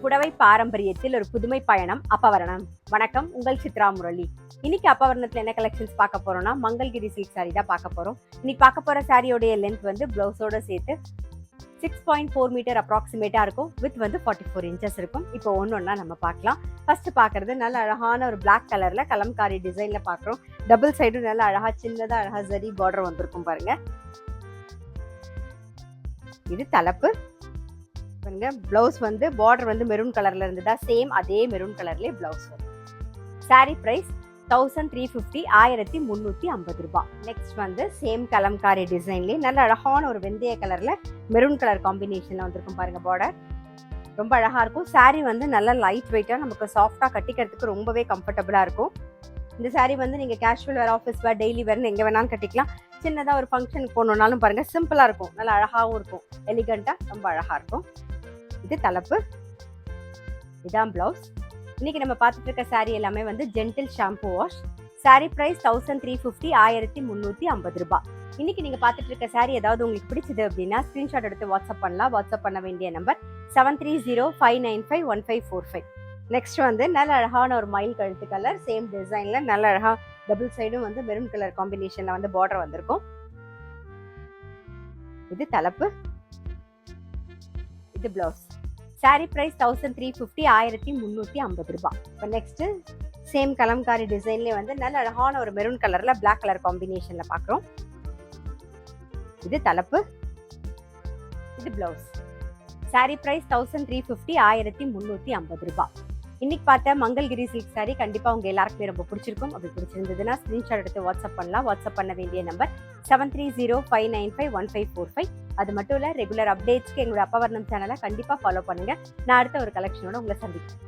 புடவை பாரம்பரியத்தில் ஒரு புதுமை பயணம் அப்பவரணம். வணக்கம், உங்கள் சித்ரா முரளி. இன்னைக்கு அப்பவரணத்துல என்ன கலெக்ஷன்ஸ் பார்க்க போறோம்னா மங்கள்கிரி சில்க் சாரி தான் பார்க்க போறோம். இன்னைக்கு பார்க்க போற சாரியோடைய லென்த் வந்து பிளவுஸோட சேர்த்து 6.4 மீட்டர் அப்ராக்சிமேட்டா இருக்கும். வித் வந்து 44 இன்ச்சஸ் இருக்கும். இப்போ ஒன்னொன்னா நம்ம பார்க்கலாம். ஃபர்ஸ்ட் பார்க்கறது நல்ல அழகான ஒரு பிளாக் கலர்ல கலம்காரி டிசைன்ல பார்க்குறோம். டபுள் சைடும் நல்ல அழகா சின்னதா அழகா ஜரி பார்டர் வந்திருக்கும் பாருங்க. இது தலைப்பு. பிளவுஸ் வந்து பார்டர் வந்து மெரூன் கலர்ல இருந்ததா சேம் அதே மெரூன் கலர்லயே பிளவுஸ் வரும். சாரி பிரைஸ் 1350 1350 ரூபாய். நெக்ஸ்ட் வந்து சேம் கலம்காரி டிசைன்லயே நல்ல அழகான ஒரு வெந்தய கலர்ல மெரூன் கலர் காம்பினேஷன்ல வந்திருக்கும் பாருங்க. பார்டர் ரொம்ப அழகா இருக்கும். சாரி வந்து நல்ல லைட் வெயிட்டா நமக்கு சாஃப்டா கட்டிக்கிறதுக்கு ரொம்பவே கம்ஃபர்டபுளா இருக்கும். இந்த சாரி வந்து நீங்க casual wear, office wear, daily வேர்னு எங்க வேணாலும் கட்டிக்கலாம். சின்னதா ஒரு ஃபங்க்ஷனுக்கு போகணுன்னாலும் பாருங்க சிம்பிளா இருக்கும். நல்ல அழகாவும் இருக்கும். எலிகண்டா ரொம்ப அழகா இருக்கும். இது தலைப்பு. இதான் பிளவுஸ். இன்னைக்கு நம்ம பார்த்துட்டு இருக்க சாரி எல்லாமே வந்து gentle shampoo wash. Sari price 1350 1350 ரூபாய். இன்னைக்கு நீங்க பார்த்துட்டு இருக்க சாரி ஏதாவது உங்களுக்கு பிடிச்சது அப்படின்னா ஸ்கிரீன்ஷாட் எடுத்து வாட்ஸ்அப் பண்ணலாம். வாட்ஸ்அப் பண்ண வேண்டிய நம்பர் 7305951545. நெக்ஸ்ட் வந்து நல்ல அழகான ஒரு மயில் கழுத்து கலர், சேம் டிசைன்ல நல்ல அழகா டபுள் சைடும் வந்து மெரூன் கலர் காம்பினேஷன்ல வந்து பார்டர் வந்திருக்கும். இது தலைப்பு. இது பிளவுஸ். சாரி பிரைஸ் 1350 1350 ரூபாய். இப்போ நெக்ஸ்ட் சேம் கலம்காரி டிசைன்லேயே வந்து நல்ல அழகான ஒரு மெரூன் கலர்ல பிளாக் கலர் காம்பினேஷன்ல பார்க்குறோம். இது தலைப்பு. இது பிளவுஸ். சாரி பிரைஸ் 1350 1350 ரூபாய். இன்னைக்கு பார்த்த மங்கள்கிரி சில்க் சாரி கண்டிப்பா உங்க எல்லாருக்குமே ரொம்ப பிடிச்சிருக்கும். அப்படி பிடிச்சிருந்ததுன்னா ஸ்கிரீன்ஷாட் எடுத்து வாட்ஸ்அப் பண்ணலாம். வாட்ஸ்அப் பண்ண வேண்டிய நம்பர் 7305951545. அது மட்டும் இல்ல, ரெகுலர் அப்டேட்ஸ்க்கு எங்களோட அப்பவரணம் சேனலை கண்டிப்பா ஃபாலோ பண்ணுங்க. நான் அடுத்த ஒரு கலெக்ஷனோட உங்களை சந்திக்கிறேன்.